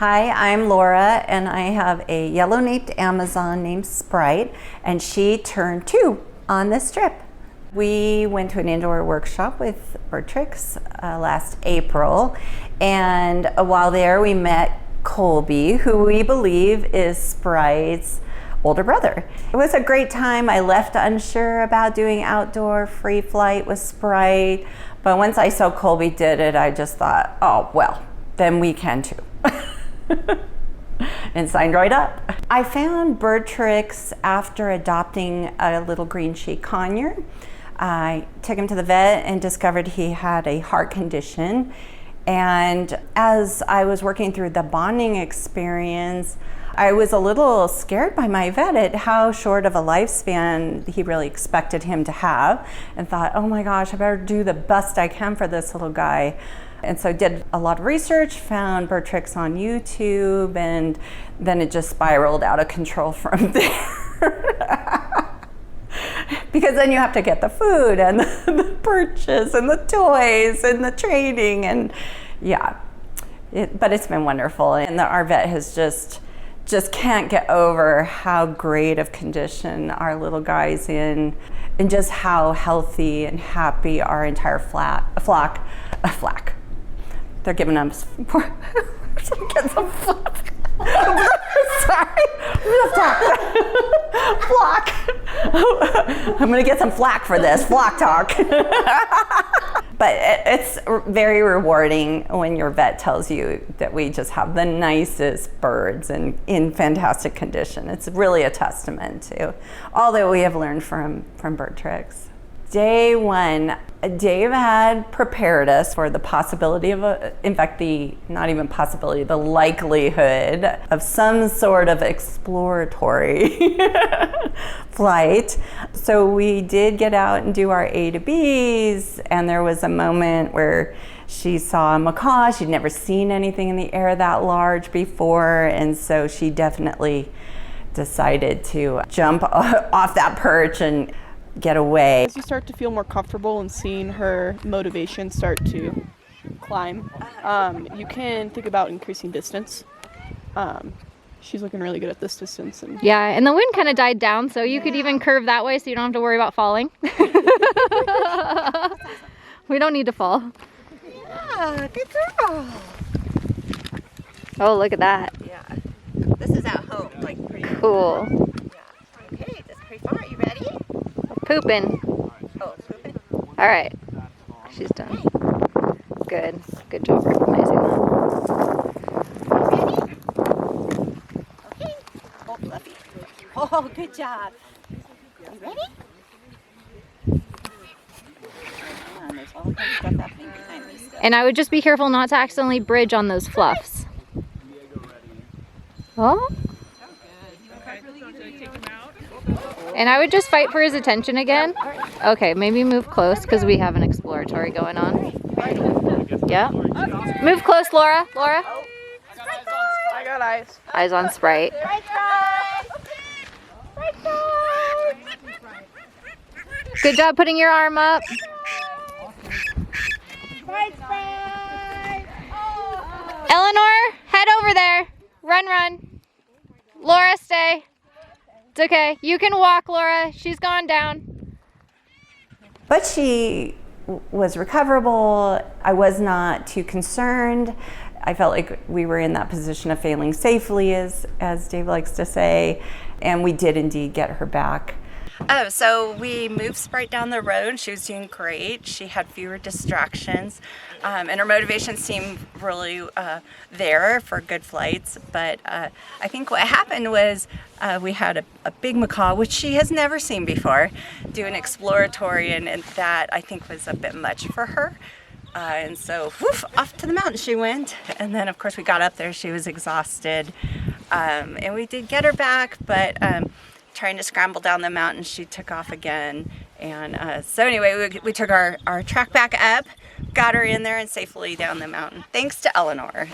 Hi, I'm Laura, and I have a yellow-naped Amazon named Sprite, and she turned 2 on this trip. We went to an indoor workshop with BirdTricks last April, and while there we met Colby, who we believe is Sprite's older brother. It was a great time. I left unsure about doing outdoor Freeflight with Sprite, but once I saw Colby did it, I just thought, oh, well, then we can too. And signed right up. I found BirdTricks after adopting a little green sheet conure. I took him to the vet and discovered he had a heart condition. And as I was working through the bonding experience, I was a little scared by my vet at how short of a lifespan he really expected him to have, and thought, oh my gosh, I better do the best I can for this little guy. And so did a lot of research, found BirdTricks on YouTube, and then it just spiraled out of control from there. Because then you have to get the food and the purchase and the toys and the training, and yeah. But it's been wonderful, and our vet has just can't get over how great of condition our little guy's in, and just how healthy and happy our entire flock. They're giving us get some flock. Sorry, flock. I'm gonna get some flack for this flock talk. But it's very rewarding when your vet tells you that we just have the nicest birds and in fantastic condition. It's really a testament to all that we have learned from BirdTricks. Day one, Dave had prepared us for the possibility of not even possibility, the likelihood of some sort of exploratory flight. So we did get out and do our A to Bs, and there was a moment where she saw a macaw. She'd never seen anything in the air that large before, and so she definitely decided to jump off that perch and get away. As you start to feel more comfortable and seeing her motivation start to climb, you can think about increasing distance. She's looking really good at this distance. Yeah, and the wind kind of died down, so you could even curve that way so you don't have to worry about falling. We don't need to fall. Yeah, good girl. Oh, look at that. Yeah, this is at home, like pretty cool. Yeah. Okay, that's pretty far. You ready? Pooping. Oh, pooping. All right, she's done. Good job recognizing that. Ready? Okay. Oh, fluffy. Oh, good job. You ready? Yeah, there's all kinds of stuff happening behind me still. And I would just be careful not to accidentally bridge on those fluffs. Oh. And I would just fight for his attention again. Okay, maybe move close because we have an exploratory going on. Yeah. Move close, Laura. Laura. I got eyes. Eyes on Sprite. Good job putting your arm up. Eleanor, head over there. Run. Laura, stay. It's okay. You can walk, Laura. She's gone down. But she was recoverable. I was not too concerned. I felt like we were in that position of failing safely, as Dave likes to say, and we did indeed get her back. So we moved Sprite down the road. She was doing great. She had fewer distractions, and her motivation seemed really there for good flights. But I think what happened was we had a big macaw, which she has never seen before, do an exploratory, and that I think was a bit much for her. And so off to the mountain she went. And then, of course, we got up there. She was exhausted, and we did get her back, but trying to scramble down the mountain, she took off again. And so anyway, we took our track back up, got her in there, and safely down the mountain, thanks to Eleanor.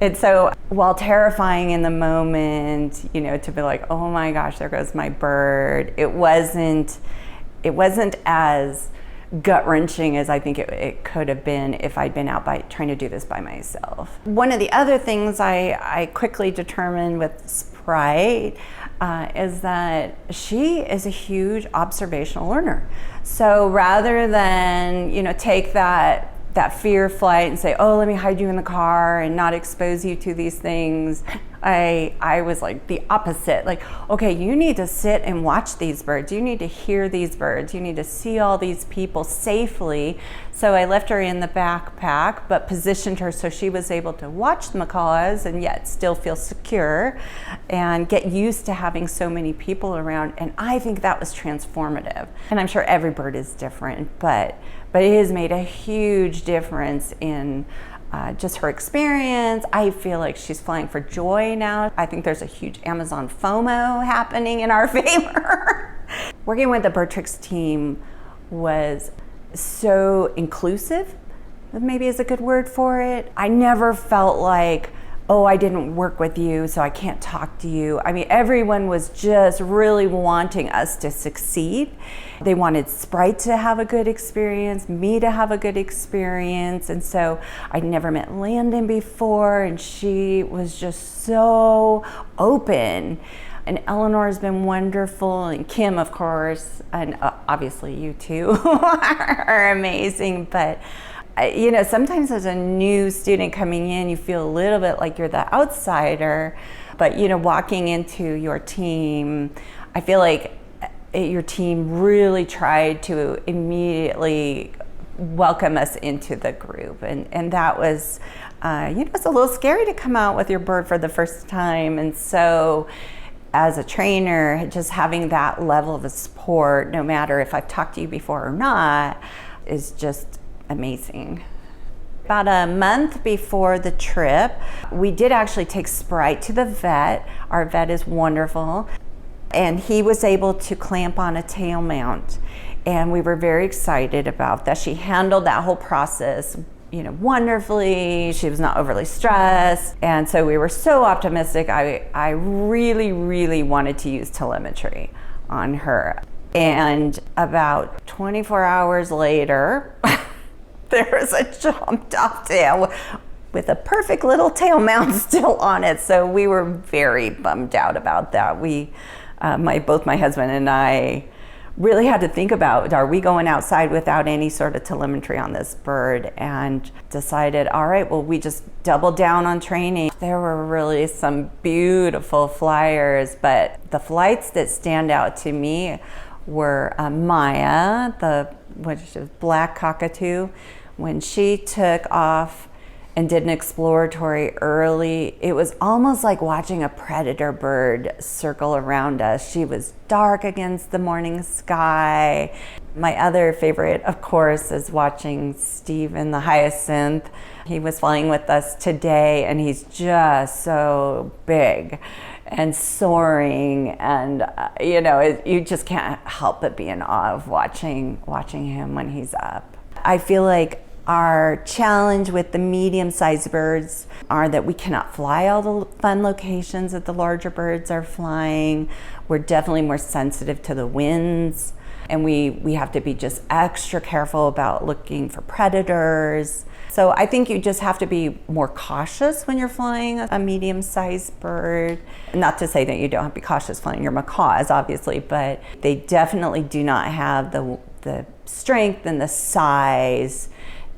And so, while terrifying in the moment, to be like, oh my gosh, there goes my bird, it wasn't as gut-wrenching as I think it could have been if I'd been out trying to do this by myself. One of the other things I quickly determined with Sprite is that she is a huge observational learner. So rather than, take that fear flight and say, oh, let me hide you in the car and not expose you to these things, I was like the opposite. Like, okay, you need to sit and watch these birds. You need to hear these birds. You need to see all these people safely. So I left her in the backpack, but positioned her so she was able to watch the macaws and yet still feel secure and get used to having so many people around. And I think that was transformative. And I'm sure every bird is different, but it has made a huge difference in just her experience. I feel like she's flying for joy now. I think there's a huge Amazon FOMO happening in our favor. Working with the BirdTricks team was so inclusive, maybe is a good word for it. I never felt like, oh, I didn't work with you, so I can't talk to you. I mean, everyone was just really wanting us to succeed. They wanted Sprite to have a good experience, me to have a good experience. And so I'd never met Landon before, and she was just so open. And Eleanor's been wonderful, and Kim, of course, and obviously you too are amazing. But sometimes as a new student coming in, you feel a little bit like you're the outsider, but walking into your team, I feel like your team really tried to immediately welcome us into the group. And that was, it's a little scary to come out with your bird for the first time. And so as a trainer, just having that level of support, no matter if I've talked to you before or not, is just amazing. About a month before the trip, we did actually take Sprite to the vet. Our vet is wonderful. And he was able to clamp on a tail mount. And we were very excited about that. She handled that whole process, wonderfully. She was not overly stressed. And so we were so optimistic. I really, really wanted to use telemetry on her. And about 24 hours later, there was a jumped off tail with a perfect little tail mount still on it. So we were very bummed out about that. Both my husband and I really had to think about, are we going outside without any sort of telemetry on this bird? And decided, all right, well, we just doubled down on training. There were really some beautiful flyers, but the flights that stand out to me were Maya, which is black cockatoo. When she took off and did an exploratory early, it was almost like watching a predator bird circle around us. She was dark against the morning sky. My other favorite, of course, is watching Steven the hyacinth. He was flying with us today, and he's just so big and soaring, and you just can't help but be in awe of watching him when he's up. I feel like our challenge with the medium-sized birds are that we cannot fly all the fun locations that the larger birds are flying. We're definitely more sensitive to the winds, and we have to be just extra careful about looking for predators. So I think you just have to be more cautious when you're flying a medium-sized bird. Not to say that you don't have to be cautious flying your macaws, obviously, but they definitely do not have the strength and the size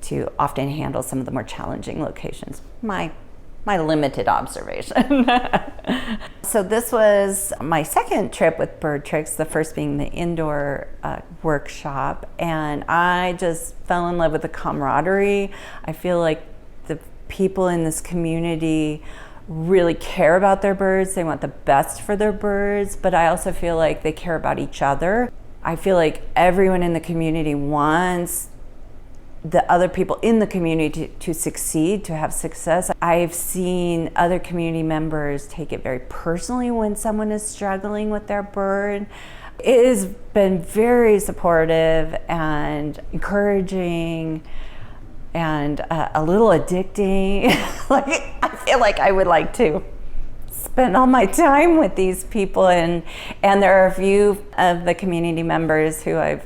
to often handle some of the more challenging locations. My limited observation. So this was my second trip with BirdTricks, the first being the indoor workshop, and I just fell in love with the camaraderie. I feel like the people in this community really care about their birds. They want the best for their birds, but I also feel like they care about each other. I feel like everyone in the community wants the other people in the community to succeed, to have success. I've seen other community members take it very personally when someone is struggling with their bird. It has been very supportive and encouraging and a little addicting. I feel like I would like to spend all my time with these people, and there are a few of the community members who I've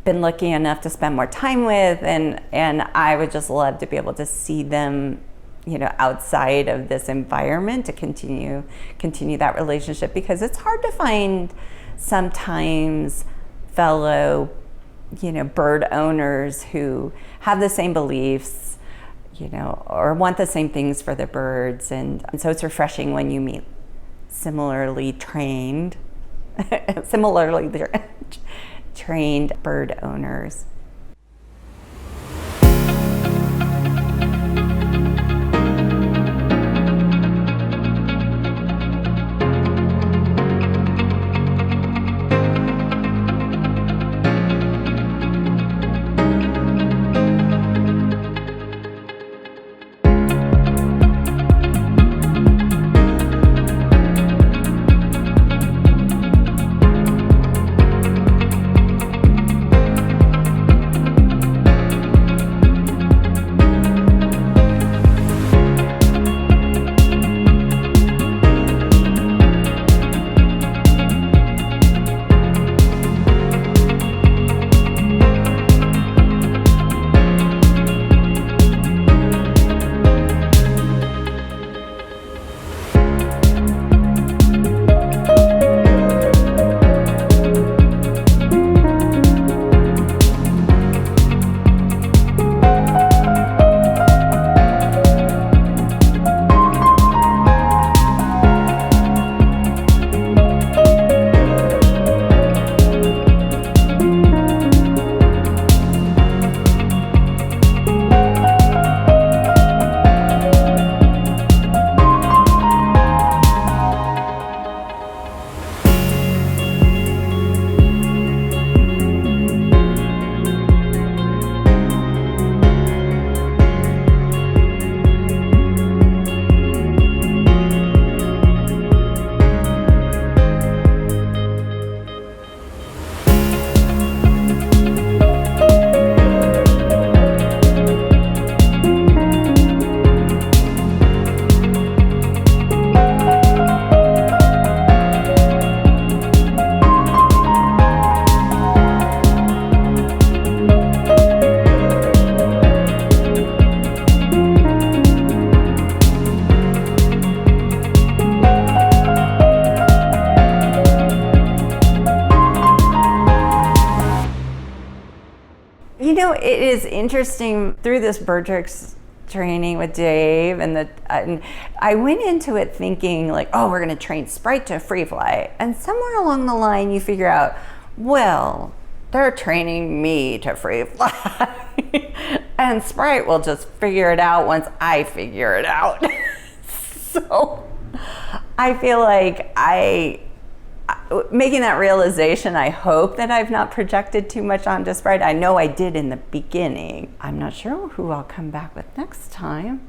been lucky enough to spend more time with, and I would just love to be able to see them, you know, outside of this environment, to continue that relationship, because it's hard to find sometimes fellow, you know, bird owners who have the same beliefs, you know, or want the same things for the birds, and so it's refreshing when you meet similarly trained bird owners. You know, it is interesting through this BirdTricks training with Dave, and I went into it thinking like, oh, we're going to train Sprite to Freeflight, and somewhere along the line you figure out, well, they're training me to Freeflight, and Sprite will just figure it out once I figure it out. So I feel like making that realization, I hope that I've not projected too much onto Sprite. I know I did in the beginning. I'm not sure who I'll come back with next time.